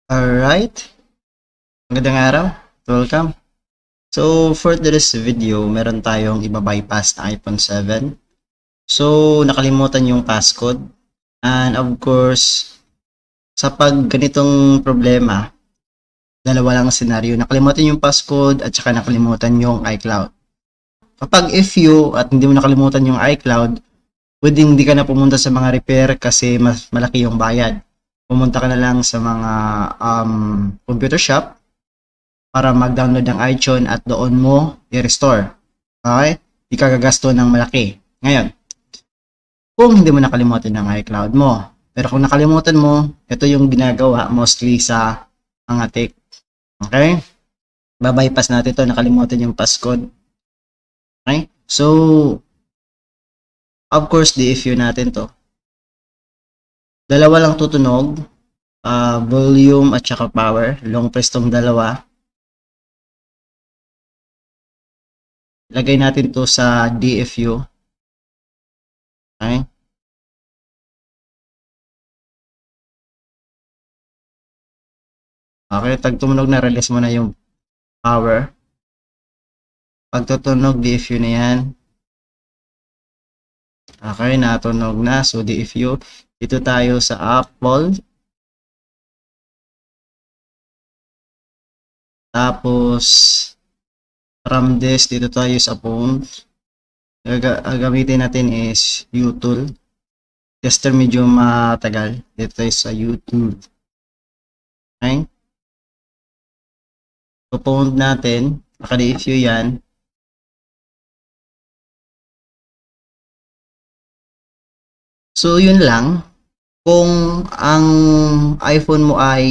Alright, magandang araw. Welcome. So, for this video, meron tayong iba-bypass na iPhone 7. So, nakalimutan yung passcode. And of course, sa pag ganitong problema, dalawa lang scenario. Nakalimutan yung passcode at saka nakalimutan yung iCloud. Kapag if you at hindi mo nakalimutan yung iCloud, pwedeng hindi ka na pumunta sa mga repair kasi mas malaki yung bayad. Pumunta ka na lang sa mga computer shop para mag-download ng iTunes at doon mo i-restore. Okay? Di ka gagasto ng malaki. Ngayon, kung hindi mo nakalimutan ng iCloud mo, pero kung nakalimutan mo, ito yung ginagawa mostly sa mga tech. Okay? Babypass natin ito, nakalimutan yung passcode. Okay? So, of course, DFU natin to. Dalawa lang tutunog, volume at saka power. Long press tong dalawa. Lagay natin to sa DFU. Okay? Okay, pag tumunog na, release mo na yung power. Pag tutunog, DFU na yan. Okay, natunog na. So, DFU. Dito tayo sa Apple. Tapos, from this, dito tayo sa phone. Gagamitin natin is U-Tool. Tester medyo matagal. Dito tayo sa U-Tool. Okay? So, phone natin. Naka-DFU yan. So, yun lang. Kung ang iPhone mo ay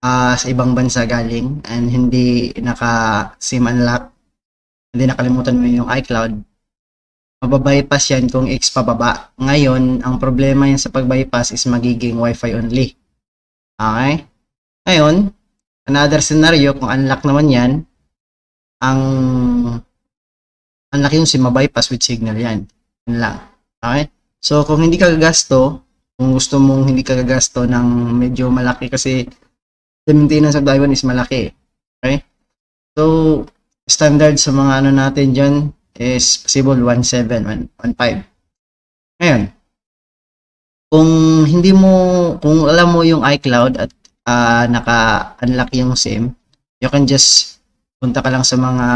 sa ibang bansa galing and hindi naka-SIM unlock, hindi nakalimutan mo yung iCloud, mababypass yan kung X pababa. Ngayon, ang problema yan sa pag-bypass is magiging Wi-Fi only. Okay? Ngayon, another scenario, kung unlock naman yan, ang unlock yung SIM, mabypass with signal yan. Yun lang. Okay? So, kung hindi ka gagasto, kung gusto mong hindi ka gagasto ng medyo malaki kasi the maintenance of the iPhone is malaki. Okay? So, standard sa mga ano natin dyan is possible 1.7, 1.5. Ngayon, kung alam mo yung iCloud at naka-unlock yung SIM, you can just punta ka lang sa mga,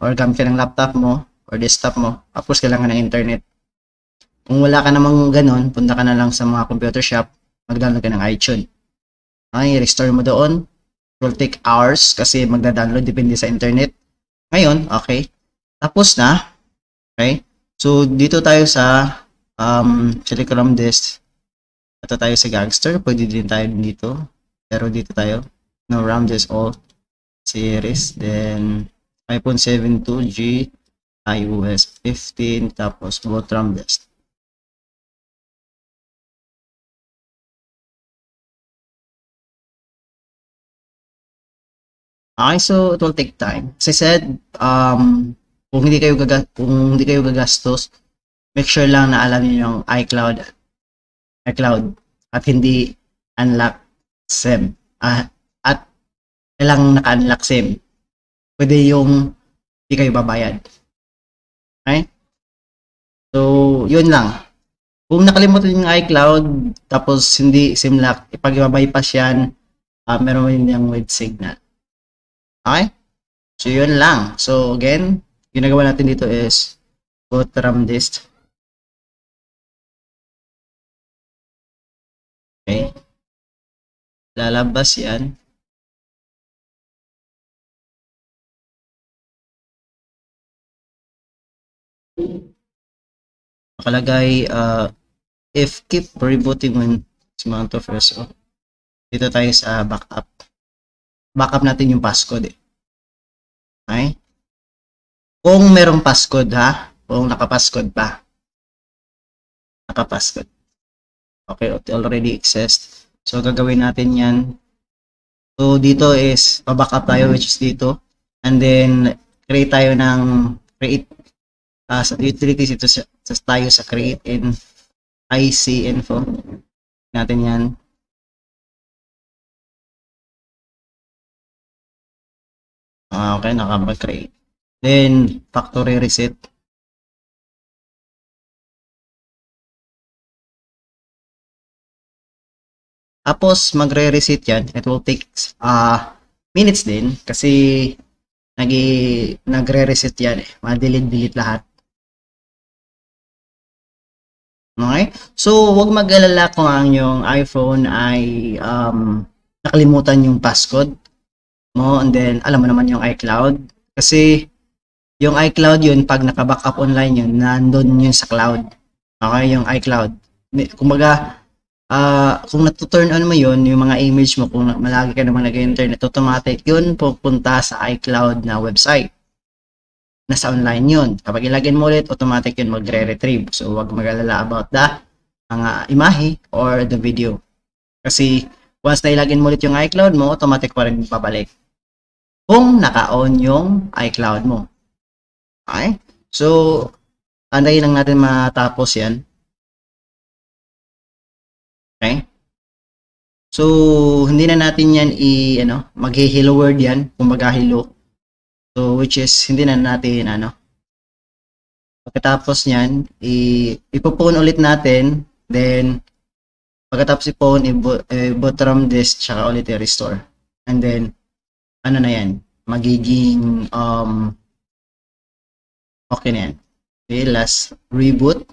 or gamit ka ng laptop mo or desktop mo, tapos kailangan ng internet. Kung wala ka namang ganun, punta ka na lang sa mga computer shop, mag-download ka ng iTunes. Okay, restore mo doon. It will take hours kasi magda-download, depende sa internet. Ngayon, okay. Tapos na. Okay. So, dito tayo sa Chrome disk. Ito tayo sa Gangster. Pwede din tayo dito. Pero dito tayo. No, RAM disk all series. Then, iPhone 7 2G, iOS 15, tapos both RAM disk. Okay, so it will take time. As I said, kung hindi kayo gagastos, make sure lang na alam niyo yung iCloud at hindi unlock SIM. At kailangang naka-unlock SIM. Pwede yung hindi kayo babayad. Okay? So, yun lang. Kung nakalimutan yung iCloud, tapos hindi SIM lock, ipag-bypass yan, meron din yung with signal. Okay? So, yun lang. So, again, ginagawa natin dito is boot RAM disk. Okay? Lalabas yan. Nakalagay, if keep rebooting when it's amount of first. Dito tayo sa backup. Backup natin yung passcode eh. Okay? Kung merong passcode ha, kung nakapasscode pa. Nakapasscode. Okay, it already exists. So, gagawin natin yan. So, dito is, pa-backup tayo which is dito. And then, create tayo ng, sa utilities, ito tayo sa create in IC info. Natin yan. Okay, nakapag-create. Then, factory reset. Tapos, magre-reset yan. It will take minutes din kasi nagre-reset yan eh. Ma-delete lahat. Okay? So, wag mag-alala kung ang yung iPhone ay nakalimutan yung passcode mo, and then alam mo naman yung iCloud. Kasi yung iCloud yun, pag naka-backup online yun, nandun yun sa cloud. Okay, yung iCloud. Kumbaga, kung natu-turn on mo yun, yung mga image mo, kung malagi ka naman nag-internet, automatic yun pupunta sa iCloud na website. Nasa online yun. Kapag ilagin mo ulit, automatic yun magre-retrieve. So, wag mag-alala about the mga imahe or the video. Kasi, once na ilagin mo ulit yung iCloud mo, automatic pa rin babalik. Kung naka-on yung iCloud mo. Okay? So, antayin lang natin matapos yan. Okay? So, hindi na natin yan mag-hello word yan. Kumbaga hello. So, which is, hindi na natin, pagkatapos nyan, ipo-phone ulit natin, then, pagkatapos i-phone, i-bottom disk, tsaka ulit i-restore. And then, ano na yan, magiging, okay na yan. Okay, last reboot.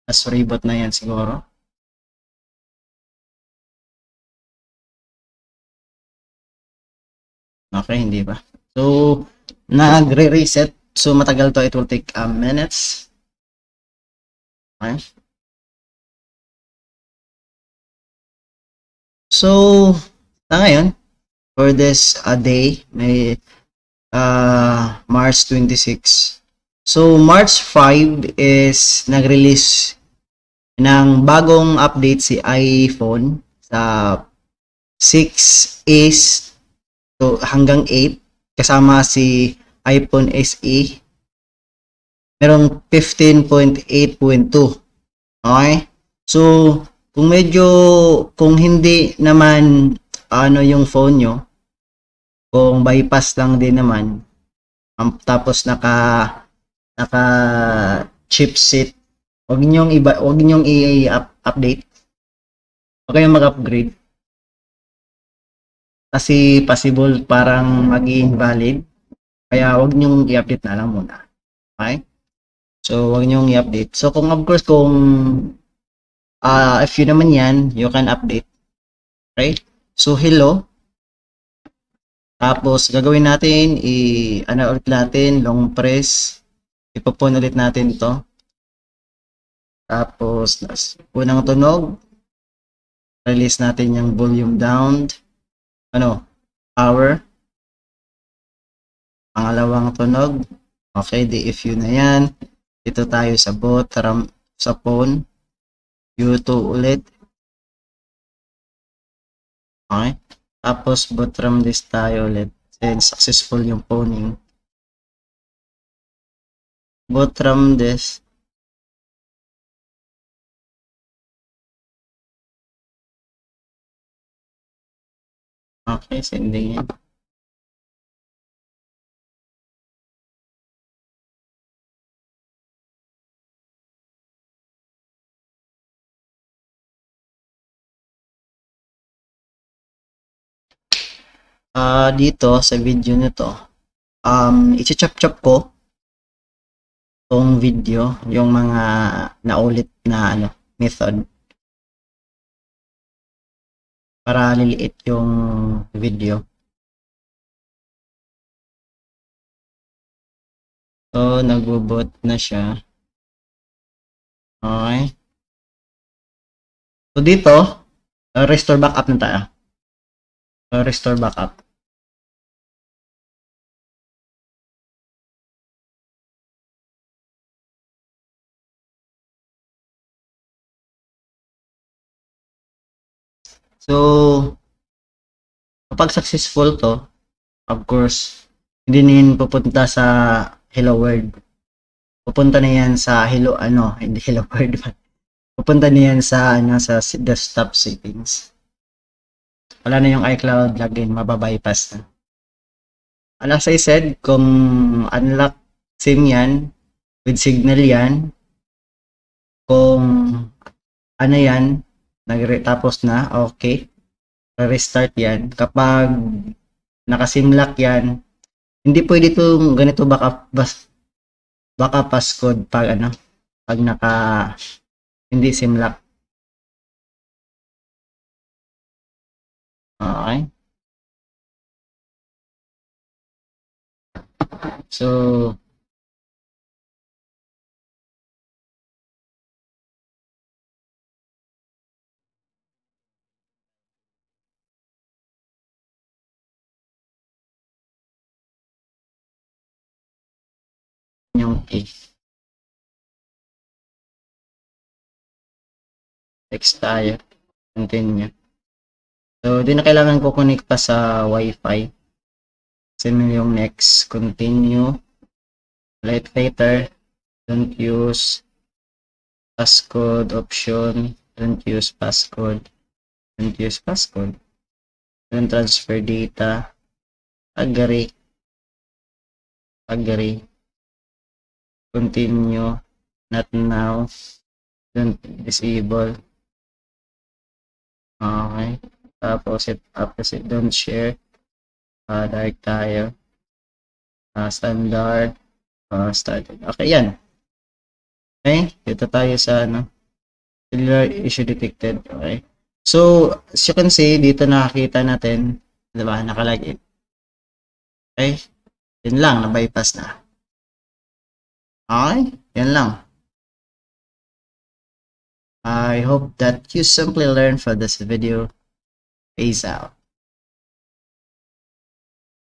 Last reboot na yan siguro. Okay, hindi ba? So, nagre-reset. So, matagal to. It will take minutes. Okay. So, ngayon, for this day, may March 26. So, March 5 is nag-release ng bagong update si iPhone sa 6S to hanggang 8. Kasama si iPhone SE. Merong 15.8.2. Okay? So, kung hindi naman yung phone nyo, kung bypass lang din naman, tapos naka chipset, wag niyo i-update. Wag kayong mag-upgrade. Kasi possible parang maging valid. Kaya wag niyo i-update na lang muna. Okay? So, wag niyo i-update. So, kung of course, if yun naman yan, you can update. Okay? So, hello. Tapos, gagawin natin, ulit natin, long press. Ipopon ulit natin to. Tapos, unang tunog. Release natin yung volume down. Power. Pangalawang tunog. Okay, DFU na yan. Dito tayo sa bottom, sa phone. U2 ulit. Okay. Tapos, bottom disk tayo ulit. Then, successful yung phoning. Bottom disk. Okay, sending yan. Dito sa video nito, i-chop-chop ko tong video, yung mga naulit na method para liliit yung video. So, nagbo-boot na siya. Okay. So, dito, restore backup na tayo. Restore backup. So, kapag successful to, of course, hindi na yan pupunta sa hello world. Pupunta na yan sa hindi hello world. Pupunta na yan sa desktop settings. Wala na yung iCloud login, mababypass na. as I said, kung unlock SIM yan, with signal yan, kung ano yan, tapos na, okay, restart yan. Kapag naka-SIM lock yan, hindi pwede itong ganito baka passcode pag ano, pag hindi SIM lock. Okay. So, yung text tayo. Continue. So, di na kailangan ko connect pa sa Wi-Fi. Send yung next. Continue. Later. Don't use passcode option. Don't use passcode. Don't use passcode. Don't transfer data. Agree. Agree. Continue. Not now. Don't disable. Okay. Tapos don't share. Direct tayo. Standard. Started. Okay, yan. Okay. Dito tayo sa cellular issue detected. Okay. So, as you can see, dito nakakita natin, diba, nakalagin. Okay. Yun lang, na-bypass na. Okay. Yan lang. I hope that you simply learned from this video. Peace out.